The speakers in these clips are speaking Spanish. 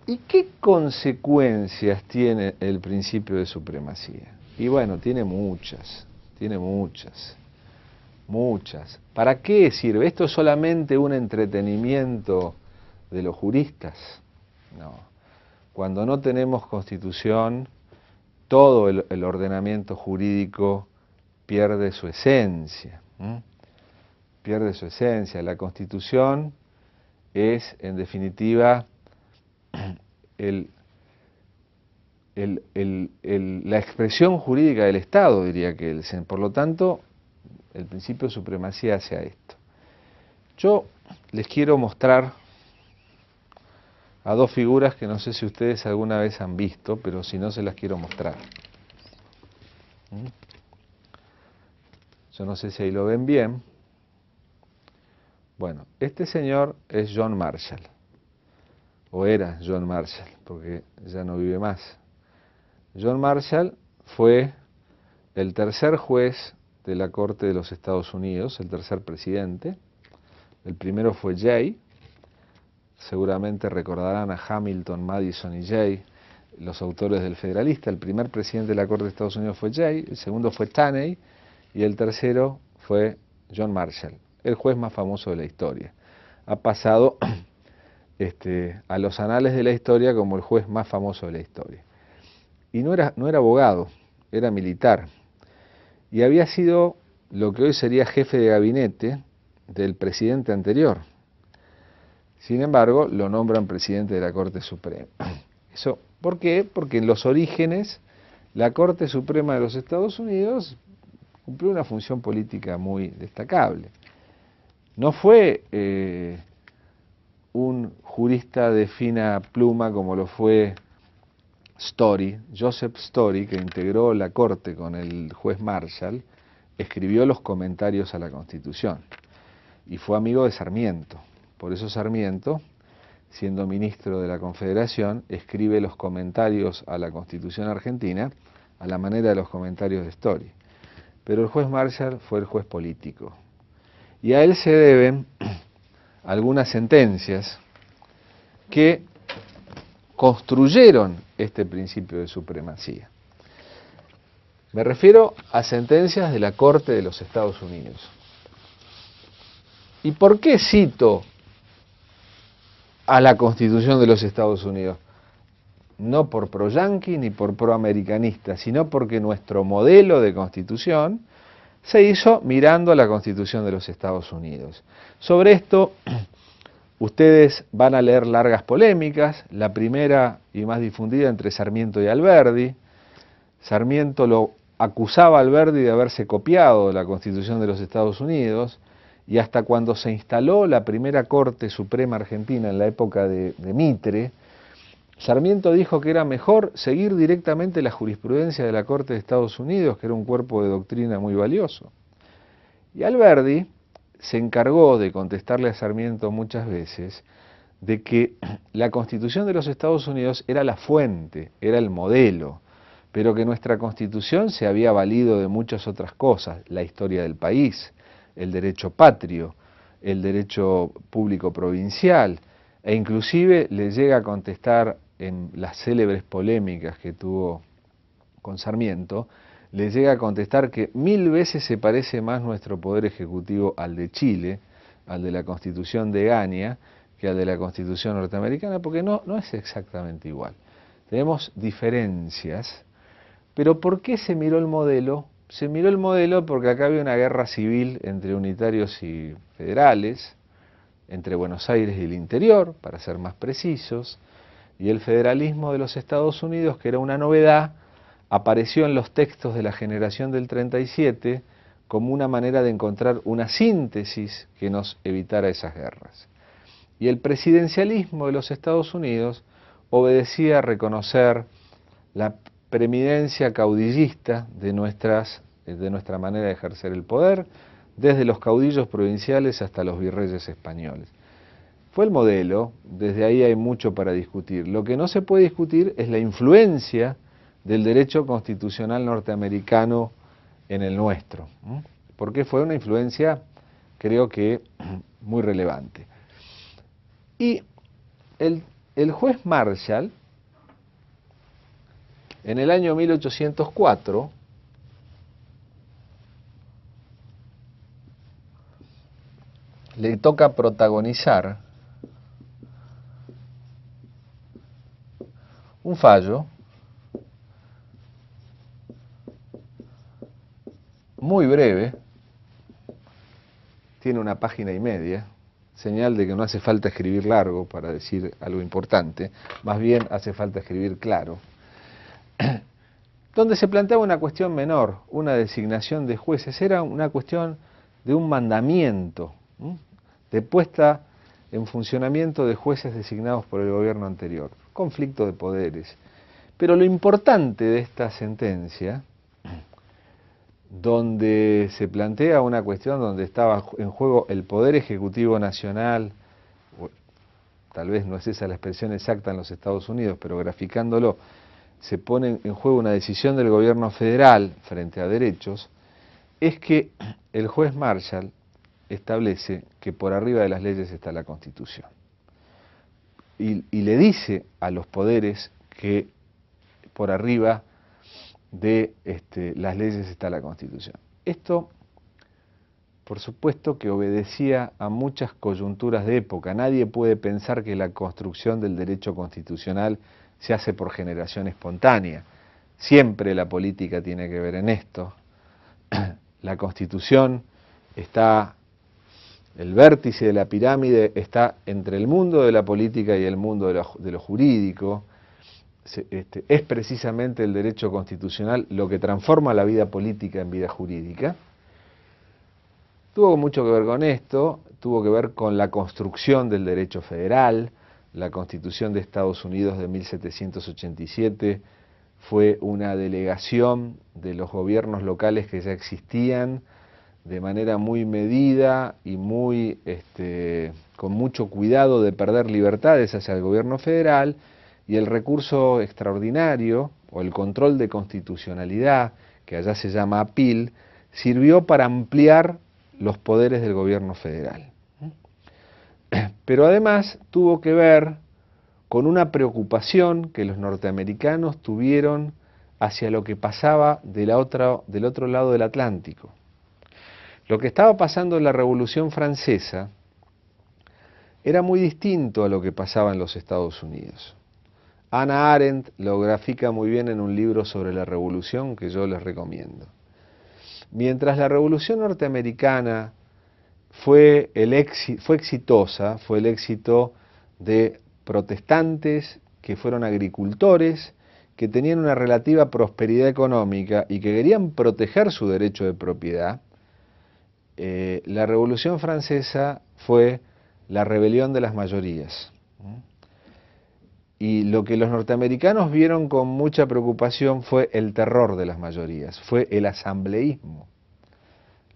¿Y qué consecuencias tiene el principio de supremacía? Y bueno, tiene muchas, muchas. ¿Para qué sirve? ¿Esto es solamente un entretenimiento de los juristas? No. Cuando no tenemos constitución, todo el ordenamiento jurídico pierde su esencia. Pierde su esencia. La constitución es, en definitiva, la expresión jurídica del Estado, diría Kelsen. Por lo tanto, el principio de supremacía hace a esto. Yo les quiero mostrar a dos figuras que no sé si ustedes alguna vez han visto, pero si no se las quiero mostrar. Yo no sé si ahí lo ven bien. Bueno, este señor es John Marshall, o era John Marshall, porque ya no vive más. John Marshall fue el tercer juez de la Corte de los Estados Unidos, el tercer presidente. El primero fue Jay. Seguramente recordarán a Hamilton, Madison y Jay, los autores del Federalista. El primer presidente de la Corte de Estados Unidos fue Jay, el segundo fue Taney y el tercero fue John Marshall, el juez más famoso de la historia. Ha pasado a los anales de la historia como el juez más famoso de la historia. Y no era abogado, era militar. Y había sido lo que hoy sería jefe de gabinete del presidente anterior. Sin embargo, lo nombran presidente de la Corte Suprema. Eso, ¿por qué? Porque en los orígenes la Corte Suprema de los Estados Unidos cumplió una función política muy destacable. No fue un jurista de fina pluma como lo fue Story, Joseph Story, que integró la Corte con el juez Marshall, escribió los comentarios a la Constitución y fue amigo de Sarmiento. Por eso Sarmiento, siendo ministro de la Confederación, escribe los comentarios a la Constitución argentina a la manera de los comentarios de Story. Pero el juez Marshall fue el juez político. Y a él se deben algunas sentencias que construyeron este principio de supremacía. Me refiero a sentencias de la Corte de los Estados Unidos. ¿Y por qué cito a la Constitución de los Estados Unidos? No por pro-yanqui ni por pro-americanista, sino porque nuestro modelo de constitución se hizo mirando a la Constitución de los Estados Unidos. Sobre esto, ustedes van a leer largas polémicas, la primera y más difundida entre Sarmiento y Alberdi. Sarmiento lo acusaba a Alberdi de haberse copiado de la Constitución de los Estados Unidos, y hasta cuando se instaló la primera Corte Suprema Argentina en la época de Mitre, Sarmiento dijo que era mejor seguir directamente la jurisprudencia de la Corte de Estados Unidos, que era un cuerpo de doctrina muy valioso. Y Alberdi se encargó de contestarle a Sarmiento muchas veces de que la Constitución de los Estados Unidos era la fuente, era el modelo, pero que nuestra Constitución se había valido de muchas otras cosas, la historia del país, el derecho patrio, el derecho público provincial, e inclusive le llega a contestar en las célebres polémicas que tuvo con Sarmiento, le llega a contestar que 1000 veces se parece más nuestro poder ejecutivo al de Chile, al de la Constitución de Gania, que al de la Constitución norteamericana, porque no es exactamente igual. Tenemos diferencias, pero ¿por qué se miró el modelo? Se miró el modelo porque acá había una guerra civil entre unitarios y federales, entre Buenos Aires y el interior, para ser más precisos, y el federalismo de los Estados Unidos, que era una novedad, apareció en los textos de la generación del 37 como una manera de encontrar una síntesis que nos evitara esas guerras. Y el presidencialismo de los Estados Unidos obedecía a reconocer la preeminencia caudillista de nuestra manera de ejercer el poder, desde los caudillos provinciales hasta los virreyes españoles. Fue el modelo, desde ahí hay mucho para discutir. Lo que no se puede discutir es la influencia del derecho constitucional norteamericano en el nuestro, porque fue una influencia, creo que, muy relevante. Y el juez Marshall, en el año 1804, le toca protagonizar un fallo muy breve, tiene una página y media, señal de que no hace falta escribir largo para decir algo importante, más bien hace falta escribir claro, donde se planteaba una cuestión menor, una designación de jueces, era una cuestión de un mandamiento, de puesta en funcionamiento de jueces designados por el gobierno anterior, conflicto de poderes. Pero lo importante de esta sentencia, donde se plantea una cuestión donde estaba en juego el Poder Ejecutivo Nacional, tal vez no es esa la expresión exacta en los Estados Unidos, pero graficándolo, se pone en juego una decisión del gobierno federal frente a derechos, es que el juez Marshall establece que por arriba de las leyes está la Constitución. Y le dice a los poderes que por arriba de las leyes está la Constitución. Esto, por supuesto, que obedecía a muchas coyunturas de época. Nadie puede pensar que la construcción del derecho constitucional se hace por generación espontánea. Siempre la política tiene que ver en esto. La Constitución está, el vértice de la pirámide está entre el mundo de la política y el mundo de lo jurídico. Es precisamente el derecho constitucional lo que transforma la vida política en vida jurídica. Tuvo mucho que ver con esto, tuvo que ver con la construcción del derecho federal. La Constitución de Estados Unidos de 1787 fue una delegación de los gobiernos locales que ya existían de manera muy medida y muy con mucho cuidado de perder libertades hacia el gobierno federal, y el recurso extraordinario o el control de constitucionalidad, que allá se llama appeal, sirvió para ampliar los poderes del gobierno federal. Pero además tuvo que ver con una preocupación que los norteamericanos tuvieron hacia lo que pasaba del otro lado del Atlántico. Lo que estaba pasando en la Revolución Francesa era muy distinto a lo que pasaba en los Estados Unidos. Hannah Arendt lo grafica muy bien en un libro sobre la Revolución que yo les recomiendo. Mientras la Revolución norteamericana fue exitosa, fue el éxito de protestantes que fueron agricultores, que tenían una relativa prosperidad económica y que querían proteger su derecho de propiedad, la Revolución Francesa fue la rebelión de las mayorías. Y lo que los norteamericanos vieron con mucha preocupación fue el terror de las mayorías, fue el asambleísmo.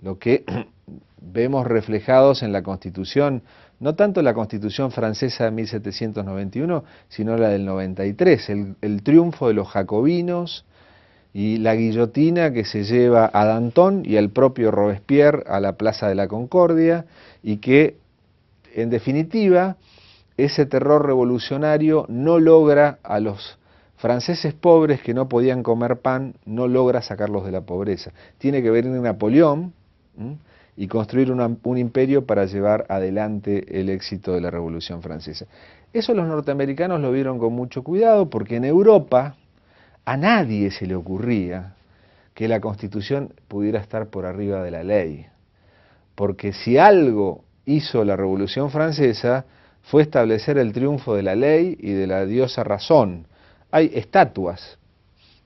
Lo que vemos reflejados en la Constitución, no tanto la Constitución francesa de 1791, sino la del 93, el triunfo de los jacobinos y la guillotina que se lleva a Danton y al propio Robespierre a la Plaza de la Concordia, y que, en definitiva, ese terror revolucionario no logra a los franceses pobres que no podían comer pan, no logra sacarlos de la pobreza. Tiene que venir Napoleón y construir un imperio para llevar adelante el éxito de la Revolución Francesa. Eso los norteamericanos lo vieron con mucho cuidado, porque en Europa a nadie se le ocurría que la Constitución pudiera estar por arriba de la ley. Porque si algo hizo la Revolución Francesa fue establecer el triunfo de la ley y de la diosa razón. Hay estatuas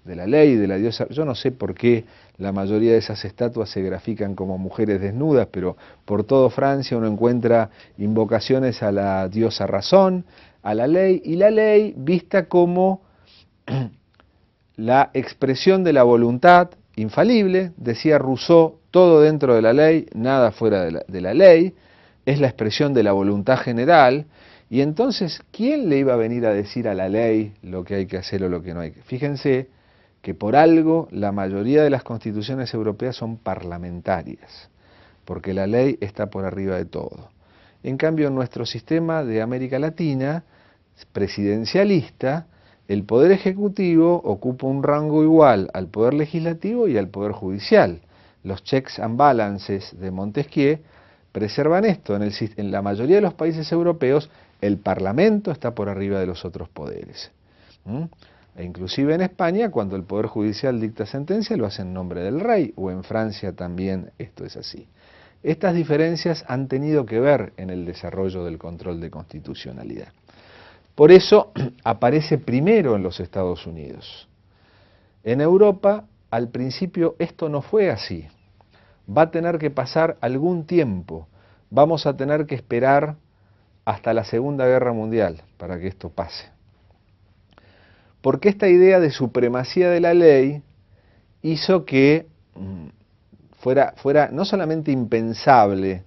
de la ley y de la diosa. Yo no sé por qué la mayoría de esas estatuas se grafican como mujeres desnudas, pero por todo Francia uno encuentra invocaciones a la diosa razón, a la ley, y la ley vista como la expresión de la voluntad infalible. Decía Rousseau, todo dentro de la ley, nada fuera de la ley, es la expresión de la voluntad general. Y entonces, ¿quién le iba a venir a decir a la ley lo que hay que hacer o lo que no hay que hacer? Fíjense que por algo la mayoría de las constituciones europeas son parlamentarias, porque la ley está por arriba de todo. En cambio, en nuestro sistema de América Latina presidencialista, el Poder Ejecutivo ocupa un rango igual al Poder Legislativo y al Poder Judicial. Los checks and balances de Montesquieu preservan esto. En la mayoría de los países europeos, el Parlamento está por arriba de los otros poderes. E inclusive en España, cuando el Poder Judicial dicta sentencia, lo hace en nombre del rey, o en Francia también esto es así. Estas diferencias han tenido que ver en el desarrollo del control de constitucionalidad. Por eso aparece primero en los Estados Unidos. En Europa, al principio, esto no fue así. Va a tener que pasar algún tiempo. Vamos a tener que esperar hasta la Segunda Guerra Mundial para que esto pase. Porque esta idea de supremacía de la ley hizo que fuera no solamente impensable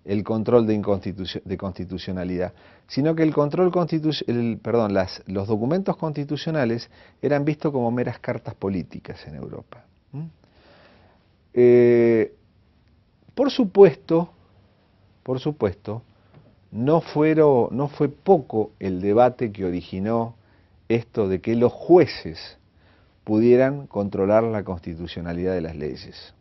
el control de constitucionalidad, sino que los documentos constitucionales eran vistos como meras cartas políticas en Europa. Por supuesto, no fue poco el debate que originó esto de que los jueces pudieran controlar la constitucionalidad de las leyes.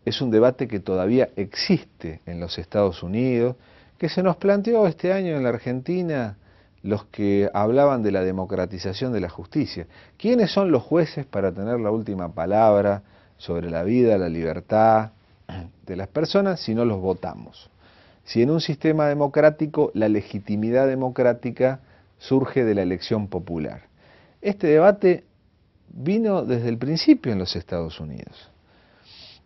Es un debate que todavía existe en los Estados Unidos, que se nos planteó este año en la Argentina los que hablaban de la democratización de la justicia. ¿Quiénes son los jueces para tener la última palabra sobre la vida, la libertad de las personas si no los votamos? Si en un sistema democrático la legitimidad democrática surge de la elección popular. Este debate vino desde el principio en los Estados Unidos.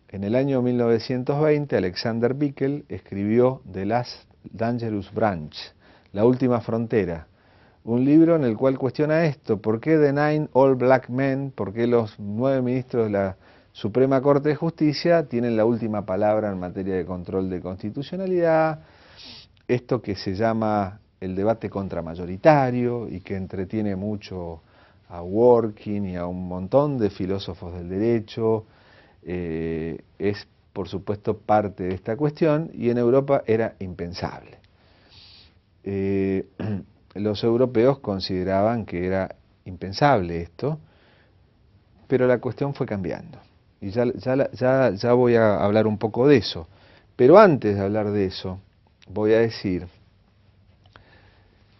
En el año 1920, Alexander Bickel escribió The Last Dangerous Branch, La Última Frontera, un libro en el cual cuestiona esto: ¿por qué the 9 all black men, por qué los 9 ministros de la Suprema Corte de Justicia tienen la última palabra en materia de control de constitucionalidad? Esto que se llama el debate contramayoritario y que entretiene mucho a Dworkin y a un montón de filósofos del derecho, es por supuesto parte de esta cuestión, y en Europa era impensable. Los europeos consideraban que era impensable esto, pero la cuestión fue cambiando. Y ya voy a hablar un poco de eso. Pero antes de hablar de eso, voy a decir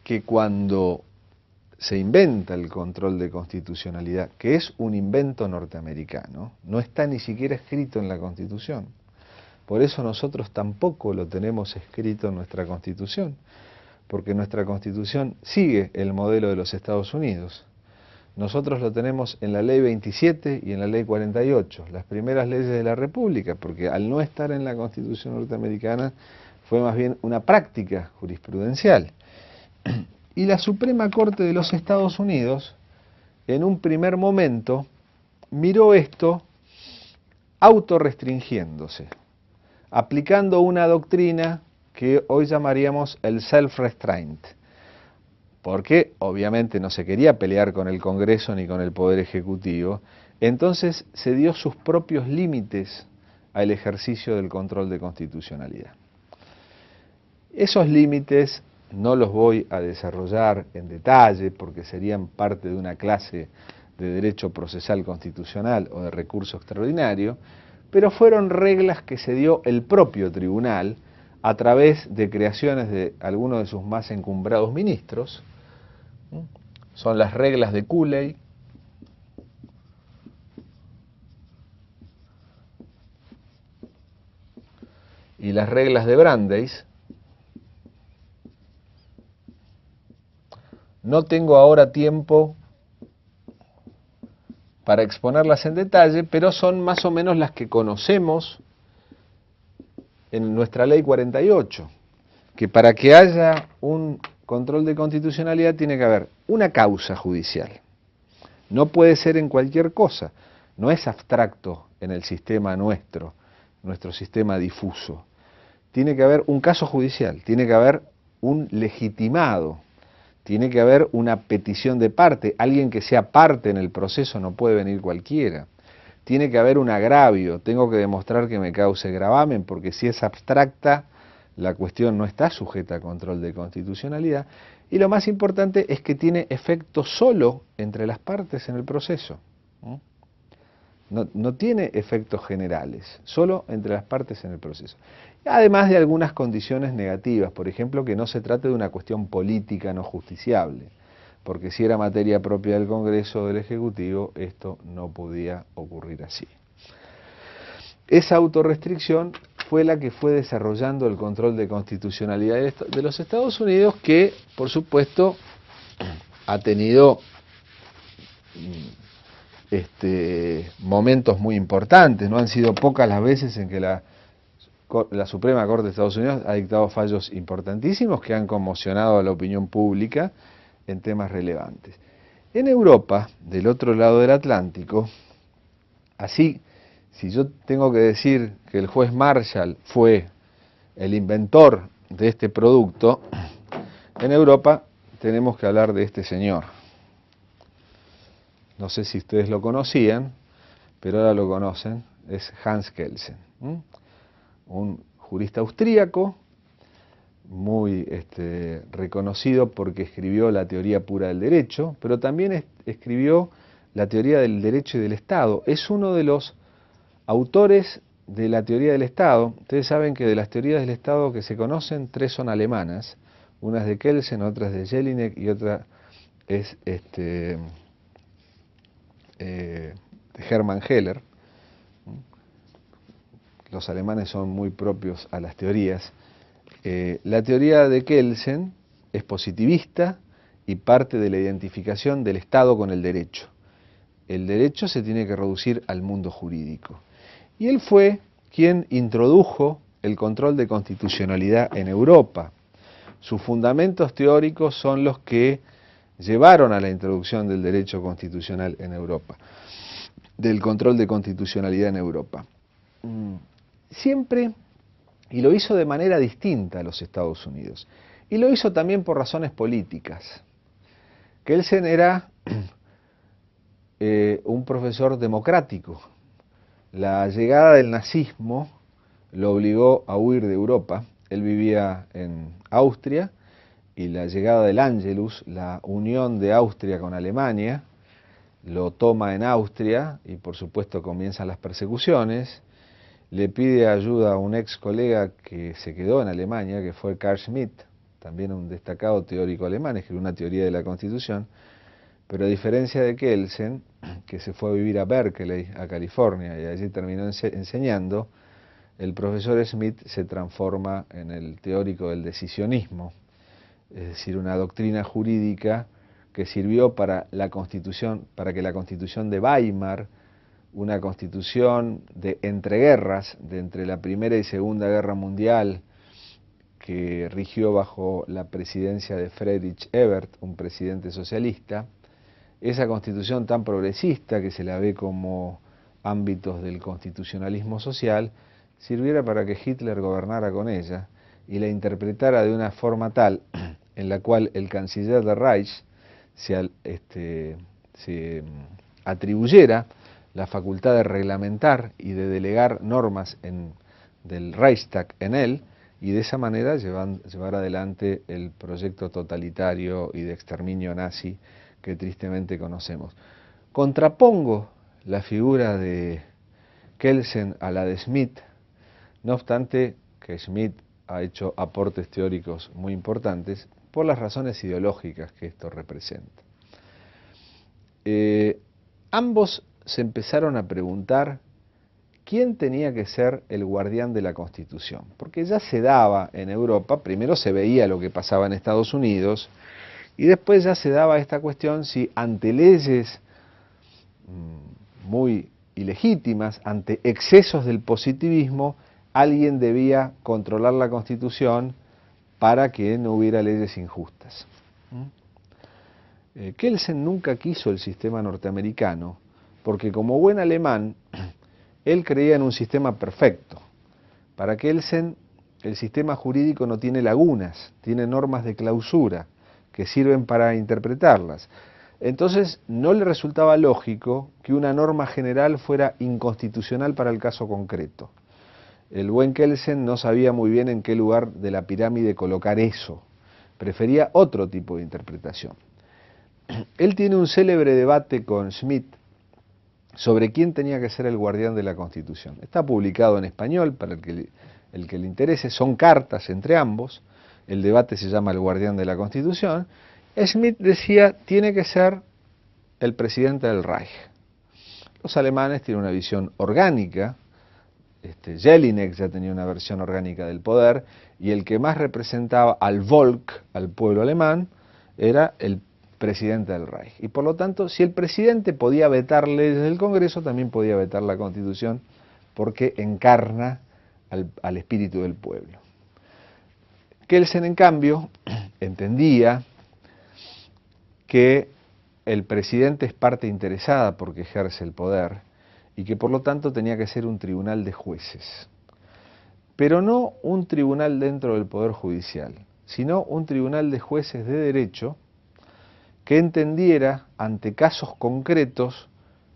que cuando se inventa el control de constitucionalidad, que es un invento norteamericano, no está ni siquiera escrito en la Constitución. Por eso nosotros tampoco lo tenemos escrito en nuestra Constitución, porque nuestra Constitución sigue el modelo de los Estados Unidos. Nosotros lo tenemos en la Ley 27 y en la Ley 48, las primeras leyes de la República, porque al no estar en la Constitución norteamericana fue más bien una práctica jurisprudencial. Y la Suprema Corte de los Estados Unidos, en un primer momento, miró esto autorrestringiéndose, aplicando una doctrina que hoy llamaríamos el self-restraint, porque obviamente no se quería pelear con el Congreso ni con el Poder Ejecutivo, entonces se dio sus propios límites al ejercicio del control de constitucionalidad. Esos límites no los voy a desarrollar en detalle porque serían parte de una clase de derecho procesal constitucional o de recurso extraordinario, pero fueron reglas que se dio el propio tribunal a través de creaciones de algunos de sus más encumbrados ministros. Son las reglas de Cooley, y las reglas de Brandeis. No tengo ahora tiempo para exponerlas en detalle, pero son más o menos las que conocemos en nuestra Ley 48, que para que haya un control de constitucionalidad tiene que haber una causa judicial. No puede ser en cualquier cosa, no es abstracto en el sistema nuestro sistema difuso. Tiene que haber un caso judicial, tiene que haber un legitimado, tiene que haber una petición de parte, alguien que sea parte en el proceso, no puede venir cualquiera. Tiene que haber un agravio, tengo que demostrar que me cause gravamen, porque si es abstracta la cuestión no está sujeta a control de constitucionalidad, y lo más importante es que tiene efecto solo entre las partes en el proceso. No tiene efectos generales, solo entre las partes en el proceso. Además de algunas condiciones negativas, por ejemplo, que no se trate de una cuestión política no justiciable, porque si era materia propia del Congreso o del Ejecutivo, esto no podía ocurrir así. Esa autorrestricción fue la que fue desarrollando el control de constitucionalidad de los Estados Unidos, que, por supuesto, ha tenido momentos muy importantes. No han sido pocas las veces en que la Suprema Corte de Estados Unidos ha dictado fallos importantísimos que han conmocionado a la opinión pública en temas relevantes. En Europa, del otro lado del Atlántico, así, si yo tengo que decir que el juez Marshall fue el inventor de este producto, en Europa tenemos que hablar de este señor. No sé si ustedes lo conocían, pero ahora lo conocen, es Hans Kelsen, un jurista austríaco, muy reconocido porque escribió la teoría pura del derecho, pero también escribió la teoría del derecho y del Estado. Es uno de los autores de la teoría del Estado. Ustedes saben que de las teorías del Estado que se conocen, 3 son alemanas, una es de Kelsen, otra es de Jelinek y otra es de Hermann Heller. Los alemanes son muy propios a las teorías. La teoría de Kelsen es positivista y parte de la identificación del Estado con el derecho. El derecho se tiene que reducir al mundo jurídico. Y él fue quien introdujo el control de constitucionalidad en Europa. Sus fundamentos teóricos son los que llevaron a la introducción del derecho constitucional en Europa, del control de constitucionalidad en Europa. Siempre, y lo hizo de manera distinta a los Estados Unidos, y lo hizo también por razones políticas. Kelsen era un profesor democrático. La llegada del nazismo lo obligó a huir de Europa. Él vivía en Austria y la llegada del Angelus, la unión de Austria con Alemania, lo toma en Austria y por supuesto comienzan las persecuciones. Le pide ayuda a un ex colega que se quedó en Alemania, que fue Carl Schmitt, también un destacado teórico alemán, escribió una teoría de la Constitución, pero a diferencia de Kelsen, que se fue a vivir a Berkeley, a California, y allí terminó enseñando, el profesor Schmitt se transforma en el teórico del decisionismo, es decir, una doctrina jurídica que sirvió para la Constitución, para que la Constitución de Weimar, una constitución de entreguerras, de entre la Primera y Segunda Guerra Mundial, que rigió bajo la presidencia de Friedrich Ebert, un presidente socialista, esa constitución tan progresista que se la ve como ámbitos del constitucionalismo social, sirviera para que Hitler gobernara con ella y la interpretara de una forma tal en la cual el canciller de Reich se atribuyera la facultad de reglamentar y de delegar normas del Reichstag en él, y de esa manera llevar adelante el proyecto totalitario y de exterminio nazi que tristemente conocemos. Contrapongo la figura de Kelsen a la de Schmitt, no obstante que Schmitt ha hecho aportes teóricos muy importantes por las razones ideológicas que esto representa. Ambos se empezaron a preguntar quién tenía que ser el guardián de la Constitución, porque ya se daba en Europa, primero se veía lo que pasaba en Estados Unidos, y después ya se daba esta cuestión si ante leyes muy ilegítimas, ante excesos del positivismo, alguien debía controlar la Constitución para que no hubiera leyes injustas. Kelsen nunca quiso el sistema norteamericano, porque como buen alemán, él creía en un sistema perfecto. Para Kelsen, el sistema jurídico no tiene lagunas, tiene normas de clausura que sirven para interpretarlas. Entonces, no le resultaba lógico que una norma general fuera inconstitucional para el caso concreto. el buen Kelsen no sabía muy bien en qué lugar de la pirámide colocar eso. Prefería otro tipo de interpretación. Él tiene un célebre debate con Schmitt sobre quién tenía que ser el guardián de la Constitución. Está publicado en español para el que le interese, son cartas entre ambos, el debate se llama El guardián de la Constitución. Schmitt decía, tiene que ser el presidente del Reich. Los alemanes tienen una visión orgánica, Jelinek ya tenía una versión orgánica del poder, y el que más representaba al Volk, al pueblo alemán, era el presidente del Reich. Y por lo tanto, si el presidente podía vetar leyes del Congreso, también podía vetar la Constitución, porque encarna al espíritu del pueblo. Kelsen, en cambio, entendía que el presidente es parte interesada porque ejerce el poder y que por lo tanto tenía que ser un tribunal de jueces, pero no un tribunal dentro del Poder Judicial, sino un tribunal de jueces de derecho que entendiera ante casos concretos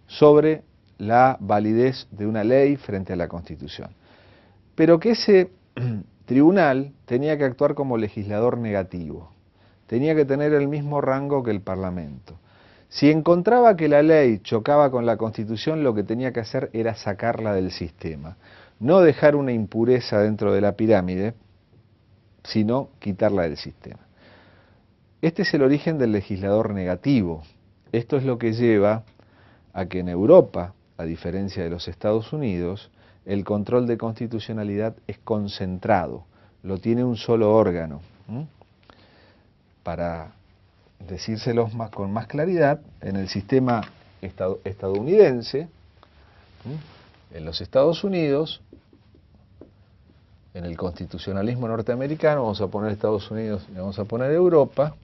sobre la validez de una ley frente a la Constitución. Pero que ese tribunal tenía que actuar como legislador negativo, tenía que tener el mismo rango que el Parlamento. Si encontraba que la ley chocaba con la Constitución, lo que tenía que hacer era sacarla del sistema, no dejar una impureza dentro de la pirámide, sino quitarla del sistema. Este es el origen del legislador negativo. Esto es lo que lleva a que en Europa, a diferencia de los Estados Unidos, el control de constitucionalidad es concentrado, lo tiene un solo órgano. Para decírselos con más claridad, en el sistema estadounidense, en los Estados Unidos, en el constitucionalismo norteamericano, vamos a poner Estados Unidos y vamos a poner Europa,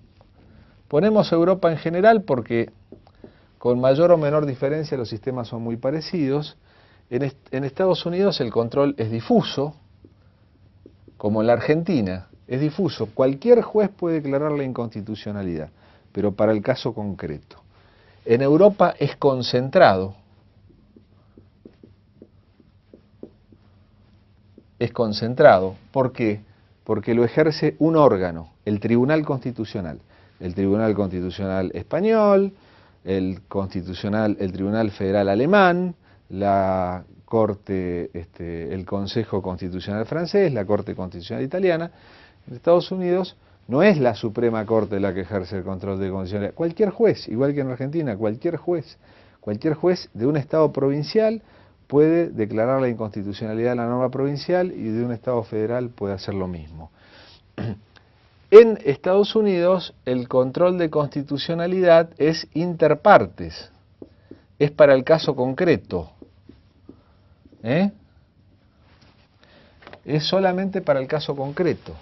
ponemos Europa en general porque con mayor o menor diferencia los sistemas son muy parecidos. En Estados Unidos el control es difuso, como en la Argentina, es difuso. Cualquier juez puede declarar la inconstitucionalidad, pero para el caso concreto. En Europa es concentrado. Es concentrado. ¿Por qué? Porque lo ejerce un órgano, el Tribunal Constitucional. El Tribunal Constitucional español, el Tribunal Federal alemán, la Corte, el Consejo Constitucional francés, la Corte Constitucional italiana. En Estados Unidos no es la Suprema Corte la que ejerce el control de constitucionalidad. Cualquier juez, igual que en Argentina, cualquier juez de un Estado provincial puede declarar la inconstitucionalidad de la norma provincial y de un Estado federal puede hacer lo mismo. En Estados Unidos el control de constitucionalidad es inter partes, es para el caso concreto. Es solamente para el caso concreto.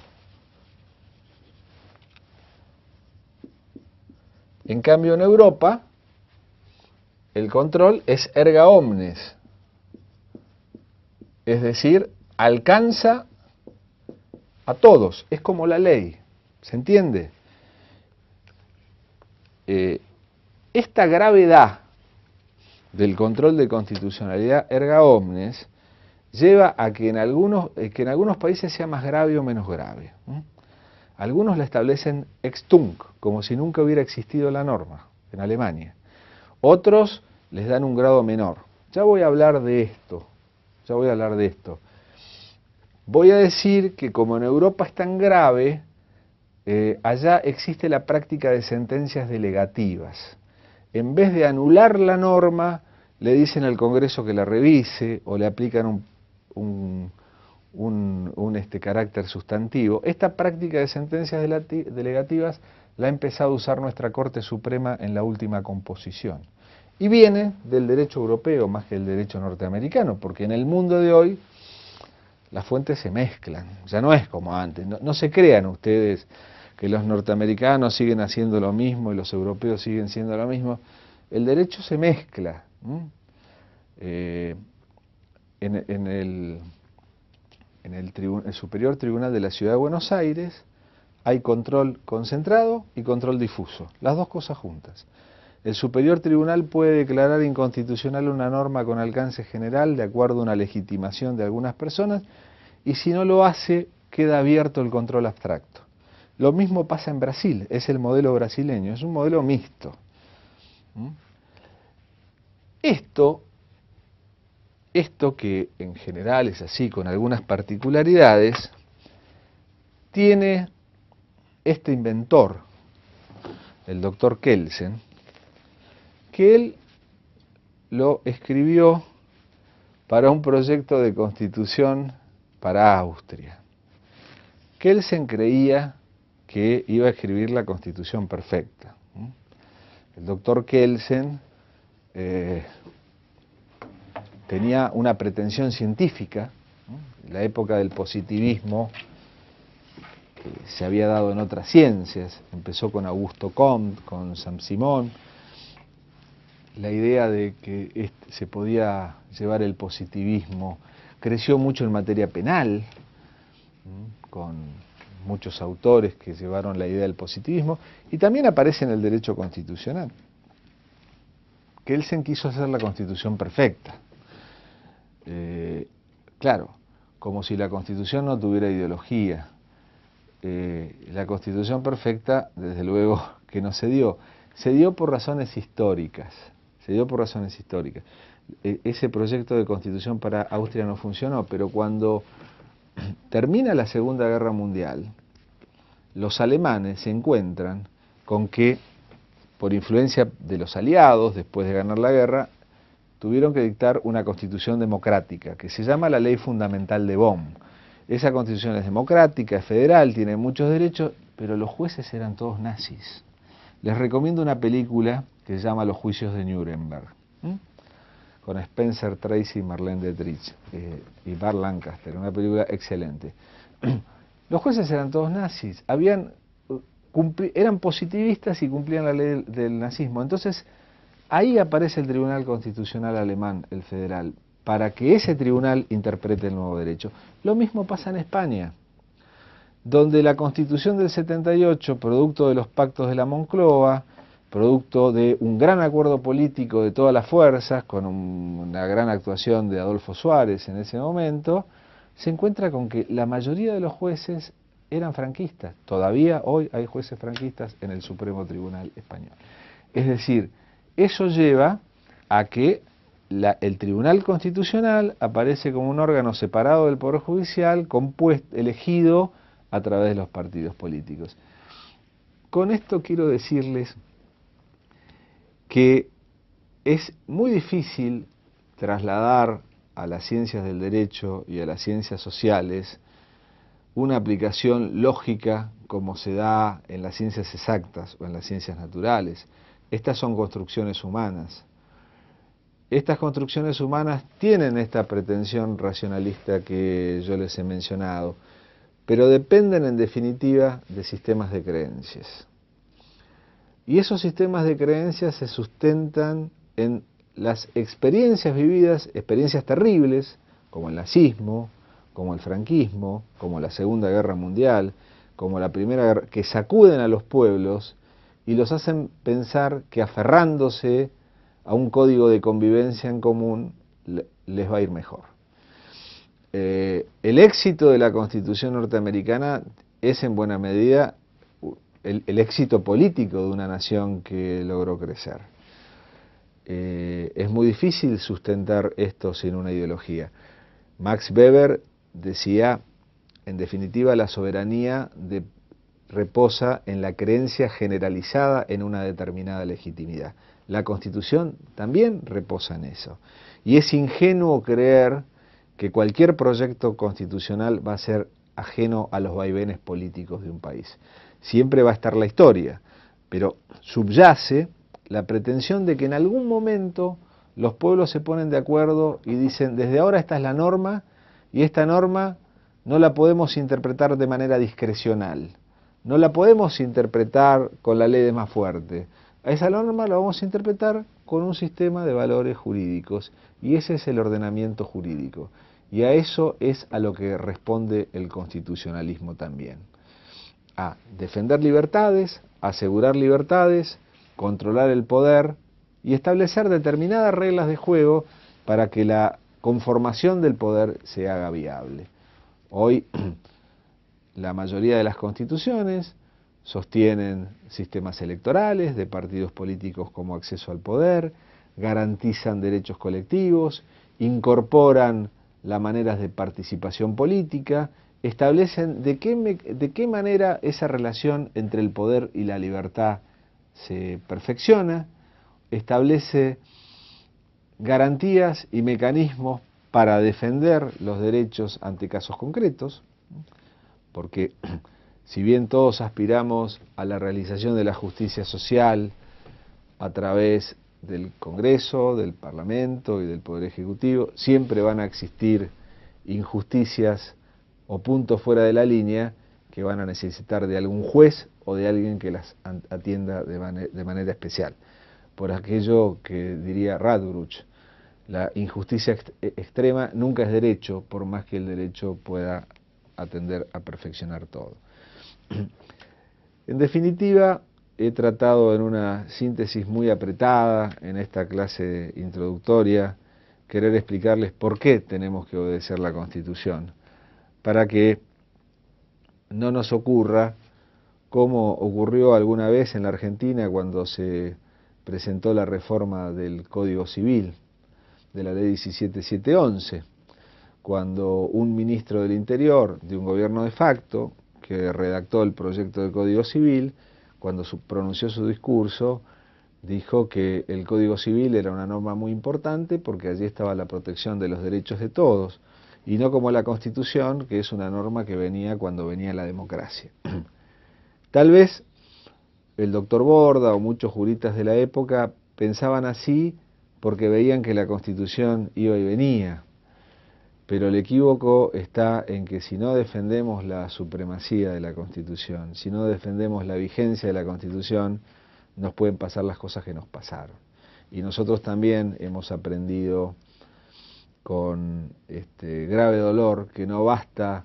En cambio en Europa el control es erga omnes, es decir, alcanza a todos, es como la ley, ¿se entiende? Esta gravedad del control de constitucionalidad erga omnes lleva a que en algunos países sea más grave o menos grave. Algunos la establecen ex tunc, como si nunca hubiera existido la norma, en Alemania. Otros les dan un grado menor. Ya voy a hablar de esto. Voy a decir que como en Europa es tan grave, allá existe la práctica de sentencias delegativas. En vez de anular la norma, le dicen al Congreso que la revise o le aplican un carácter sustantivo. Esta práctica de sentencias delegativas la ha empezado a usar nuestra Corte Suprema en la última composición. Y viene del derecho europeo más que del derecho norteamericano, porque en el mundo de hoy las fuentes se mezclan, ya no es como antes. No se crean ustedes que los norteamericanos siguen haciendo lo mismo y los europeos siguen siendo lo mismo. El derecho se mezcla. En el Superior Tribunal de la Ciudad de Buenos Aires hay control concentrado y control difuso, las dos cosas juntas. El Superior Tribunal puede declarar inconstitucional una norma con alcance general de acuerdo a una legitimación de algunas personas, y si no lo hace, queda abierto el control abstracto. Lo mismo pasa en Brasil, es el modelo brasileño, es un modelo mixto. Esto que en general es así, con algunas particularidades, tiene este inventor, el doctor Kelsen, que él lo escribió para un proyecto de constitución para Austria. Kelsen creía que iba a escribir la constitución perfecta. El doctor Kelsen tenía una pretensión científica. En la época del positivismo se había dado en otras ciencias, empezó con Augusto Comte, con Saint-Simon, la idea de que se podía llevar el positivismo, creció mucho en materia penal, con muchos autores que llevaron la idea del positivismo, y también aparece en el derecho constitucional. Kelsen quiso hacer la constitución perfecta. Claro, como si la constitución no tuviera ideología. La constitución perfecta, desde luego que no se dio. Se dio por razones históricas. Ese proyecto de constitución para Austria no funcionó, pero cuando termina la Segunda Guerra Mundial, los alemanes se encuentran con que, por influencia de los aliados, después de ganar la guerra, tuvieron que dictar una constitución democrática, que se llama la Ley Fundamental de Bonn. Esa constitución es democrática, es federal, tiene muchos derechos, pero los jueces eran todos nazis. Les recomiendo una película que se llama Los Juicios de Nuremberg, con Spencer Tracy y Marlene Dietrich y Burt Lancaster, una película excelente. Los jueces eran todos nazis, eran positivistas y cumplían la ley del nazismo. Entonces, ahí aparece el Tribunal Constitucional Alemán, el federal, para que ese tribunal interprete el nuevo derecho. Lo mismo pasa en España, donde la Constitución del 78, producto de los pactos de la Moncloa, producto de un gran acuerdo político de todas las fuerzas, con una gran actuación de Adolfo Suárez en ese momento, se encuentra con que la mayoría de los jueces eran franquistas. Todavía hoy hay jueces franquistas en el Supremo Tribunal Español. Es decir, eso lleva a que el Tribunal Constitucional aparece como un órgano separado del Poder Judicial, elegido a través de los partidos políticos. Con esto quiero decirles que es muy difícil trasladar a las ciencias del derecho y a las ciencias sociales una aplicación lógica como se da en las ciencias exactas o en las ciencias naturales. Estas son construcciones humanas. Estas construcciones humanas tienen esta pretensión racionalista que yo les he mencionado, pero dependen en definitiva de sistemas de creencias. Y esos sistemas de creencias se sustentan en las experiencias vividas, experiencias terribles, como el nazismo, como el franquismo, como la Segunda Guerra Mundial, como la Primera Guerra, que sacuden a los pueblos y los hacen pensar que aferrándose a un código de convivencia en común les va a ir mejor. El éxito de la Constitución norteamericana es en buena medida el éxito político de una nación que logró crecer. Es muy difícil sustentar esto sin una ideología. Max Weber decía, en definitiva, la soberanía reposa en la creencia generalizada en una determinada legitimidad. La Constitución también reposa en eso. Y es ingenuo creer que cualquier proyecto constitucional va a ser ajeno a los vaivenes políticos de un país. Siempre va a estar la historia, pero subyace la pretensión de que en algún momento los pueblos se ponen de acuerdo y dicen, desde ahora esta es la norma, y esta norma no la podemos interpretar de manera discrecional, no la podemos interpretar con la ley de más fuerte. A esa norma la vamos a interpretar con un sistema de valores jurídicos, y ese es el ordenamiento jurídico. Y a eso es a lo que responde el constitucionalismo también. A defender libertades, asegurar libertades, controlar el poder y establecer determinadas reglas de juego para que la conformación del poder se haga viable. Hoy la mayoría de las constituciones sostienen sistemas electorales de partidos políticos como acceso al poder, garantizan derechos colectivos, incorporan las maneras de participación política, establecen de qué manera esa relación entre el poder y la libertad se perfecciona, establece garantías y mecanismos para defender los derechos ante casos concretos, porque si bien todos aspiramos a la realización de la justicia social a través del Congreso, del Parlamento y del Poder Ejecutivo, siempre van a existir injusticias o puntos fuera de la línea que van a necesitar de algún juez o de alguien que las atienda de manera especial. Por aquello que diría Radbruch, la injusticia extrema nunca es derecho, por más que el derecho pueda atender a perfeccionar todo. En definitiva, he tratado en una síntesis muy apretada en esta clase introductoria querer explicarles por qué tenemos que obedecer la Constitución, para que no nos ocurra como ocurrió alguna vez en la Argentina cuando se presentó la reforma del Código Civil, de la Ley 17711, cuando un ministro del Interior de un gobierno de facto, que redactó el proyecto de Código Civil, cuando pronunció su discurso, dijo que el Código Civil era una norma muy importante porque allí estaba la protección de los derechos de todos, y no como la Constitución, que es una norma que venía cuando venía la democracia. Tal vez el doctor Borda o muchos juristas de la época pensaban así porque veían que la Constitución iba y venía, pero el equívoco está en que si no defendemos la supremacía de la Constitución, si no defendemos la vigencia de la Constitución, nos pueden pasar las cosas que nos pasaron. Y nosotros también hemos aprendido con grave dolor que no basta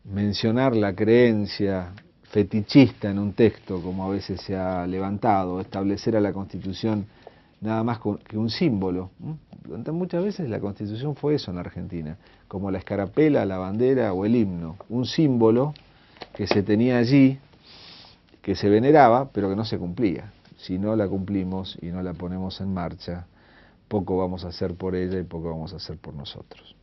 mencionar la creencia fetichista en un texto, como a veces se ha levantado, establecer a la Constitución nada más que un símbolo. Muchas veces la Constitución fue eso en la Argentina, como la escarapela, la bandera o el himno, un símbolo que se tenía allí, que se veneraba, pero que no se cumplía. Si no la cumplimos y no la ponemos en marcha, poco vamos a hacer por ella y poco vamos a hacer por nosotros.